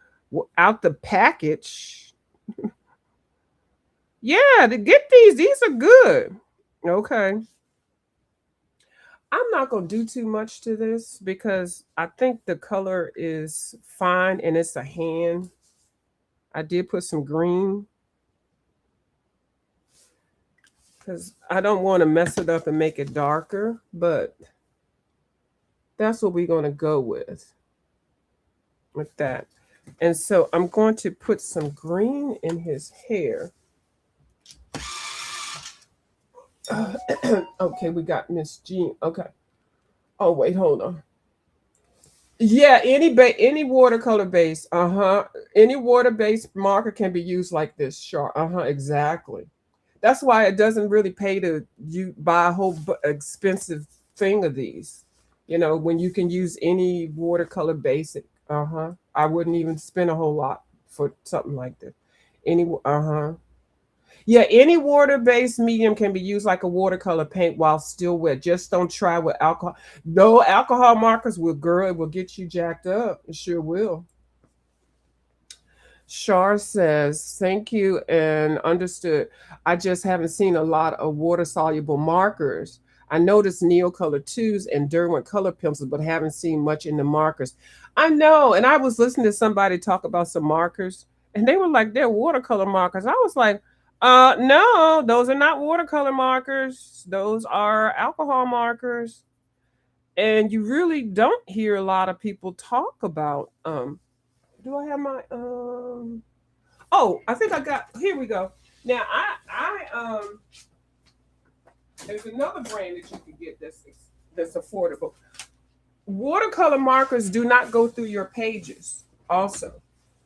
out the package. Yeah, to get these are good. Okay. I'm not going to do too much to this because I think the color is fine and it's a hand. I did put some green because I don't want to mess it up and make it darker, but that's what we're going to go with that. And so I'm going to put some green in his hair. Okay, we got Miss Jean. Okay. Oh, wait, hold on. Yeah, any watercolor base. Any water-based marker can be used like this. Sure. Exactly. That's why it doesn't really pay to you buy a whole expensive thing of these. When you can use any watercolor basic. I wouldn't even spend a whole lot for something like this. Yeah, any water-based medium can be used like a watercolor paint while still wet. Just don't try with alcohol. No, alcohol markers will get you jacked up. It sure will. Shar says, thank you and understood. I just haven't seen a lot of water-soluble markers. I noticed Neocolor 2s and Derwent color pencils, but haven't seen much in the markers. I know, and I was listening to somebody talk about some markers, and they were like, they're watercolor markers. I was like, no, those are not watercolor markers. Those are alcohol markers. And you really don't hear a lot of people talk about, do I have my, oh, I think I got, here we go. Now, there's another brand that you can get that's affordable. Watercolor markers do not go through your pages also.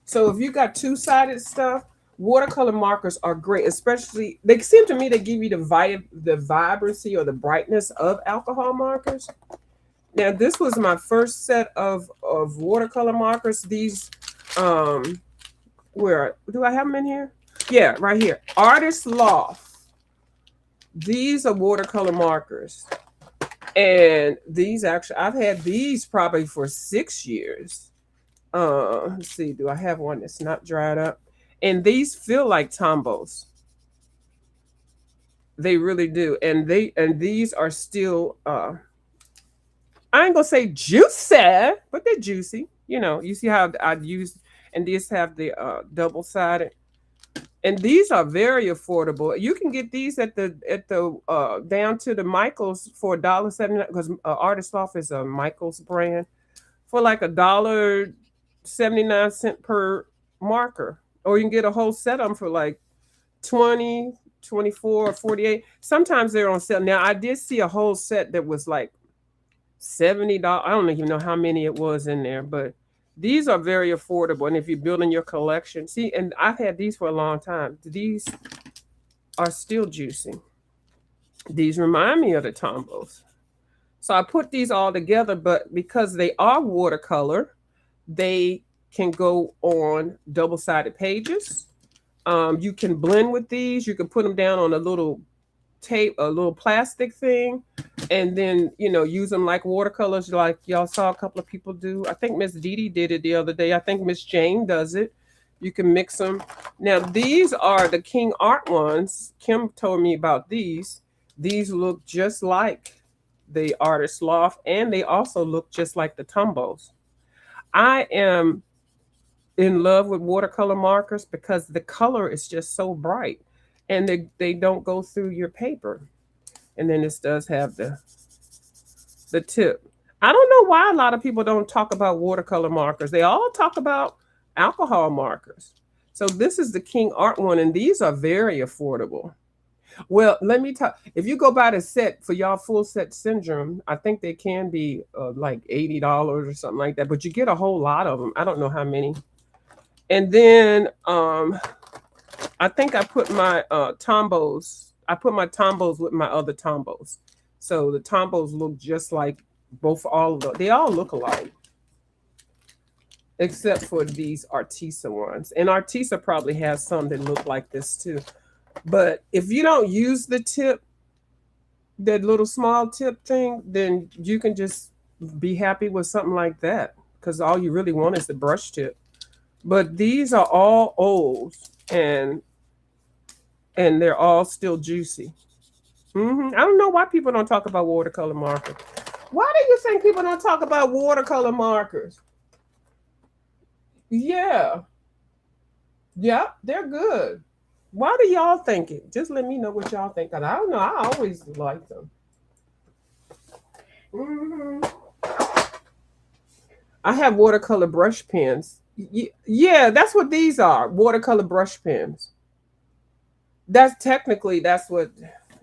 So if you got two-sided stuff, watercolor markers are great, especially they seem to me to give you the vibrancy or the brightness of alcohol markers. Now this was my first set of watercolor markers. These where do I have them in here? Yeah, right here. Artist Loft. These are watercolor markers. And these actually, I've had these probably for 6 years. Let's see, do I have one that's not dried up? And these feel like Tombows. They really do. And these are still I ain't gonna say juicy, but they're juicy. You see how I used, And these have the double-sided. And these are very affordable. You can get these at the down to the Michaels for $1.79 because Artist Loft is a Michaels brand for like $1.79 per marker. Or you can get a whole set of them for like 20, 24, or 48. Sometimes they're on sale. Now I did see a whole set that was like $70. I don't even know how many it was in there, but these are very affordable. And if you're building your collection, see, and I've had these for a long time. These are still juicy. These remind me of the Tombos. So I put these all together, but because they are watercolor, they can go on double-sided pages. You can blend with these. You can put them down on a little tape, a little plastic thing, and then use them like watercolors, like y'all saw a couple of people do. I think Miss Dee Dee did it the other day. I think Miss Jane does it. You can mix them. Now these are the King Art ones. Kim told me about these. These look just like the Artist Loft, and they also look just like the Tombos. I am in love with watercolor markers because the color is just so bright, and they don't go through your paper. And then this does have the tip. I don't know why a lot of people don't talk about watercolor markers. They all talk about alcohol markers. So this is the King Art one, and these are very affordable. Well, let me talk. If you go buy the set for y'all full set syndrome, I think they can be like $80 or something like that. But you get a whole lot of them. I don't know how many. And then I think I put my Tombos. I put my Tombos with my other Tombos. So the Tombos look just like all of them. They all look alike. Except for these Arteza ones. And Arteza probably has some that look like this too. But if you don't use the tip, that little small tip thing, then you can just be happy with something like that. Because all you really want is the brush tip. But these are all old, and they're all still juicy. I don't know why people don't talk about watercolor markers. Why do you think people don't talk about watercolor markers? Yeah. Yep, they're good. Why do y'all think it? Just let me know what y'all think. Cause I don't know. I always like them. I have watercolor brush pens. Yeah, that's what these are. Watercolor brush pens. That's what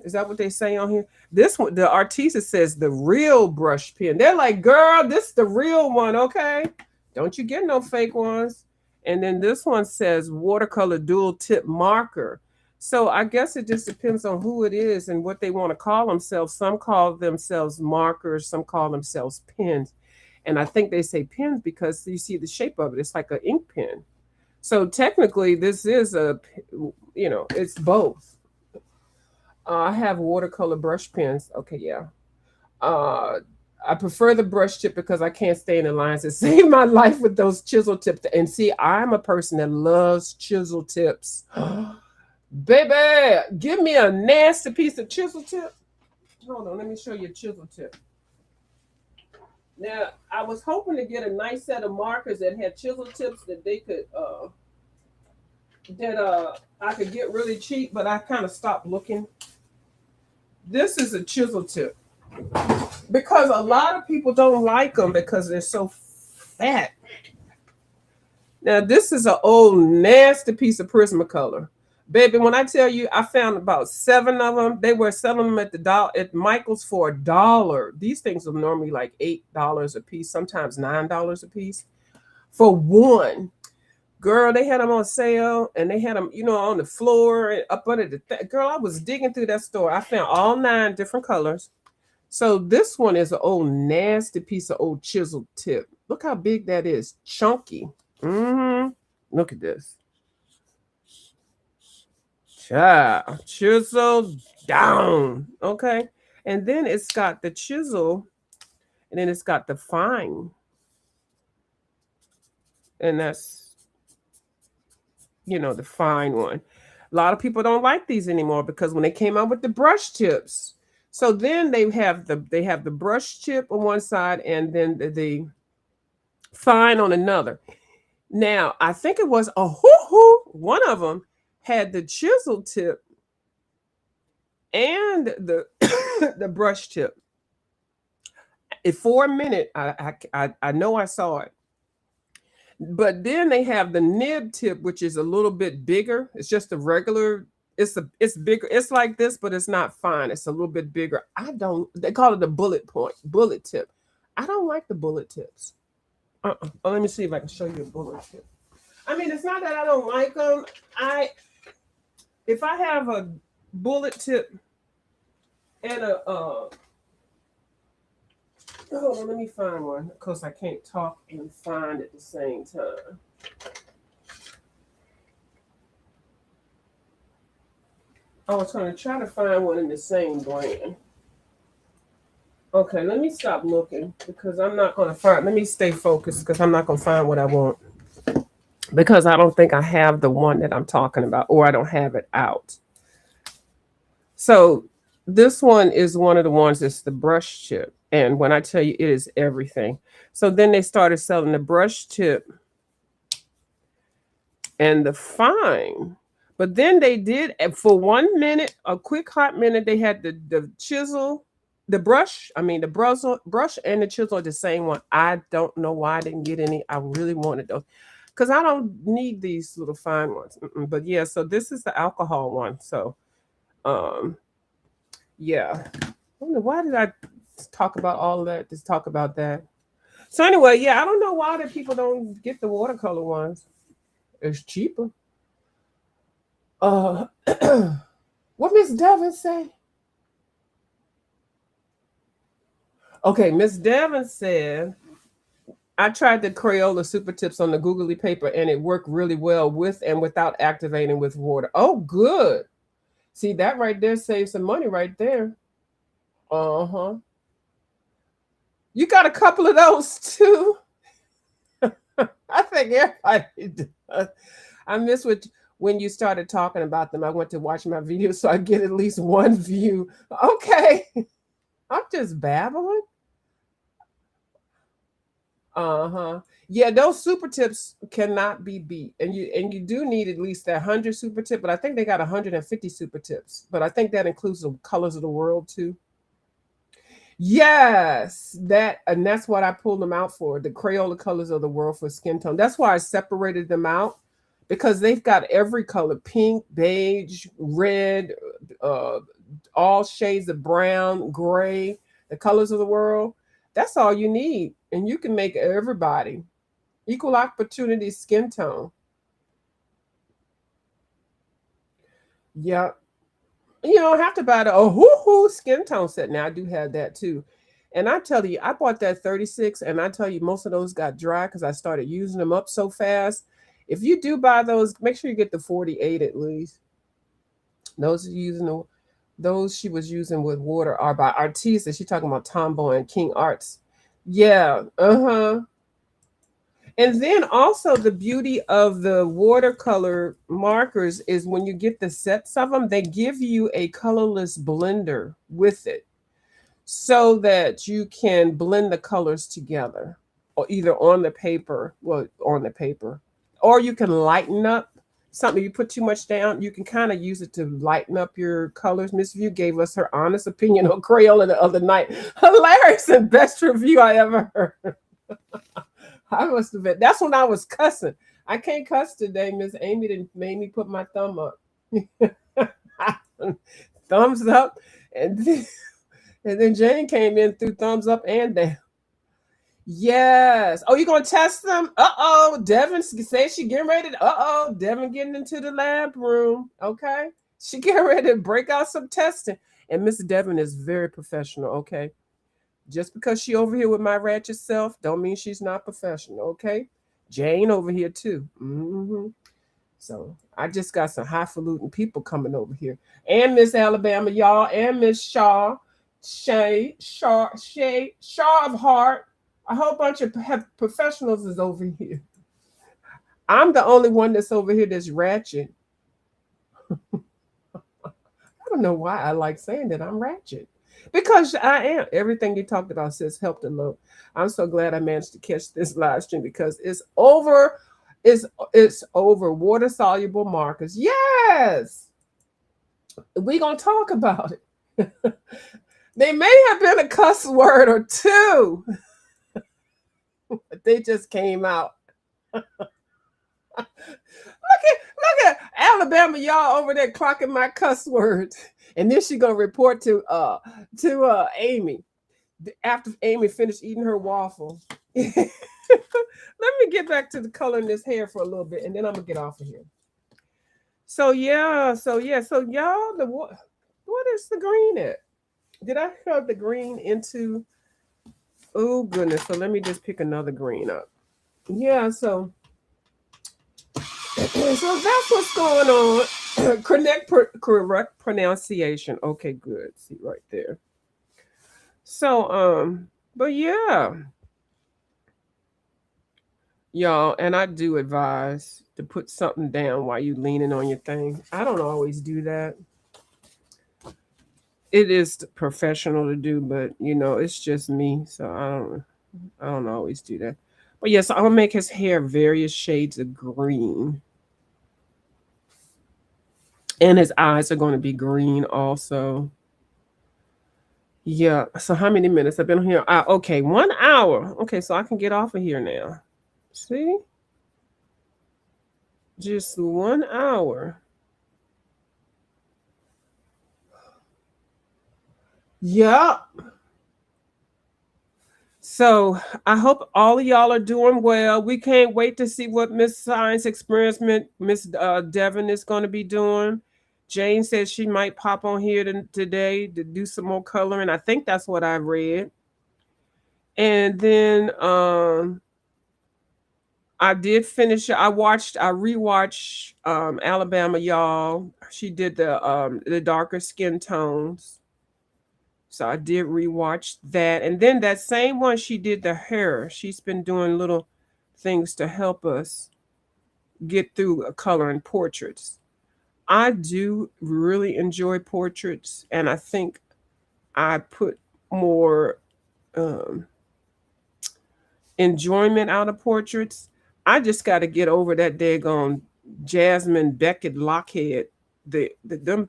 is that what they say on here? This one, the Arteza says the real brush pen. They're like, girl, this is the real one, okay? Don't you get no fake ones. And then this one says watercolor dual tip marker. So I guess it just depends on who it is and what they want to call themselves. Some call themselves markers, some call themselves pens. And I think they say pens because you see the shape of it. It's like an ink pen. So technically this is it's both. I have watercolor brush pens. Okay, yeah. I prefer the brush tip because I can't stay in the lines. It saved my life with those chisel tips. And see, I'm a person that loves chisel tips. Baby, give me a nasty piece of chisel tip. Hold on, let me show you a chisel tip. Now, I was hoping to get a nice set of markers that had chisel tips that they could I could get really cheap, but I kind of stopped looking. This is a chisel tip. Because a lot of people don't like them because they're so fat. Now, this is an old nasty piece of Prismacolor. Baby, when I tell you, I found about 7 of them. They were selling them at Michael's for $1. These things are normally like $8 a piece, sometimes $9 a piece for one. Girl, they had them on sale, and they had them, on the floor and up under the girl, I was digging through that store. I found all 9 different colors. So this one is an old nasty piece of old chisel tip. Look how big that is. Chunky. Look at this. Chisel down. Okay. And then it's got the chisel, and then it's got the fine. And that's, the fine one. A lot of people don't like these anymore because when they came out with the brush tips. So then they have the brush tip on one side and then the fine on another. Now, I think it was a hoo-hoo. One of them had the chisel tip and the the brush tip. For a minute, I know I saw it. But then they have the nib tip, which is a little bit bigger. It's just a regular. It's bigger. It's like this, but it's not fine. It's a little bit bigger. I don't. They call it a bullet tip. I don't like the bullet tips. Oh, let me see if I can show you a bullet tip. I mean, it's not that I don't like them. If I have a bullet tip and a hold on, let me find one because I can't talk and find at the same time. I was going to try to find one in the same brand. Okay, let me stop looking because I'm not going to find. Let me stay focused because I'm not going to find what I want because I don't think I have the one that I'm talking about, or I don't have it out. So this one is one of the ones that's the brush tip. And when I tell you it is everything. So then they started selling the brush tip and the fine. But then they did, for 1 minute, a quick hot minute, they had the chisel, the brush and the chisel are the same one. I don't know why I didn't get any. I really wanted those because I don't need these little fine ones. But yeah, so this is the alcohol one. So yeah. I don't know, why did I talk about all of that? Just talk about that. So anyway, yeah, I don't know why that people don't get the watercolor ones. It's cheaper. What Miss Devon say? Okay, Miss Devon said I tried the Crayola Super Tips on the googly paper and it worked really well with and without activating with water. Oh, good. See, that right there saves some money right there. Uh-huh. You got a couple of those too? I think everybody does. I miss when you started talking about them. I went to watch my video so I get at least one view. Okay. I'm just babbling. Uh-huh. Yeah, those super tips cannot be beat. And you do need at least that 100 super tip, but I think they got 150 super tips. But I think that includes the colors of the world too. Yes, and that's what I pulled them out for, the Crayola colors of the world for skin tone. That's why I separated them out because they've got every color: pink, beige, red, uh, all shades of brown, gray, the colors of the world. That's all you need, and you can make everybody equal opportunity skin tone. Yep. You don't have to buy the hoo skin tone set. Now I do have that too. And I tell you, I bought that 36 and I tell you most of those got dry because I started using them up so fast. If you do buy those, make sure you get the 48 at least. Those she was using with water are by Artista. She's talking about Tomboy and King Arts. Yeah, uh-huh. And then also the beauty of the watercolor markers is when you get the sets of them, they give you a colorless blender with it so that you can blend the colors together or either on the paper, or you can lighten up something. You put too much down, you can kind of use it to lighten up your colors. Miss View gave us her honest opinion on Crayola the other night. Hilarious and best review I ever heard. I must have been. That's when I was cussing. I can't cuss today. Miss Amy didn't made me put my thumb up. Thumbs up, and then Jane came in through thumbs up and down. Yes. Oh, you gonna test them? Uh-oh. Devin says she getting ready. Uh-oh. Devin getting into the lab room. Okay. She getting ready to break out some testing. And Miss Devin is very professional. Okay. Just because she over here with my ratchet self, don't mean she's not professional. Okay. Jane over here too. So I just got some highfalutin people coming over here. And Miss Alabama, y'all, and Miss Shaw of Heart. A whole bunch of professionals is over here. I'm the only one that's over here that's ratchet. I don't know why I like saying that I'm ratchet. Because I am. Everything you talked about, sis, helped a lot. I'm so glad I managed to catch this live stream because it's over. It's over. Water soluble markers. Yes, we gonna talk about it. They may have been a cuss word or two, but they just came out. Look at Alabama, y'all over there clocking my cuss words. And then she gonna report to Amy after Amy finished eating her waffle. Let me get back to the color in this hair for a little bit, and then I'm gonna get off of here. So y'all, what is the green at? Did I shove the green into? Oh goodness! So let me just pick another green up. Yeah, so that's what's going on. Correct pronunciation. Okay, good. See right there. So but yeah, y'all, and I do advise to put something down while you leaning on your thing. I don't always do that. It is professional to do, but it's just me, so I don't always do that. But yes, I'll make his hair various shades of green. And his eyes are going to be green also. Yeah. So how many minutes? I've been here? Okay, 1 hour. Okay, so I can get off of here now. See? Just 1 hour. Yeah. So I hope all of y'all are doing well. We can't wait to see what Miss Science Experiment, Miss Devon is going to be doing. Jane says she might pop on here today to do some more coloring. I think that's what I read. And then I did finish. I rewatched Alabama, y'all. She did the darker skin tones. So I did rewatch that. And then that same one, she did the hair. She's been doing little things to help us get through coloring portraits. I do really enjoy portraits, and I think I put more enjoyment out of portraits. I just got to get over that daggone Jasmine Beckett Lockhead.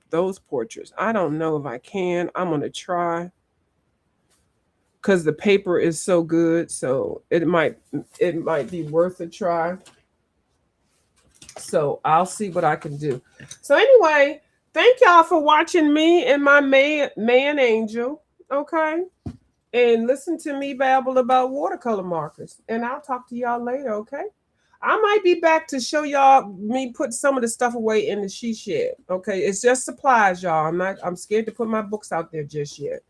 Those portraits. I don't know if I can. I'm gonna try because the paper is so good. So it might be worth a try. So I'll see what I can do. So anyway, thank y'all for watching me and my man angel. Okay. And listen to me babble about watercolor markers. And I'll talk to y'all later, okay? I might be back to show y'all me put some of the stuff away in the she shed. Okay. It's just supplies, y'all. I'm scared to put my books out there just yet.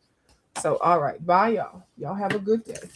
So all right. Bye, y'all. Y'all have a good day.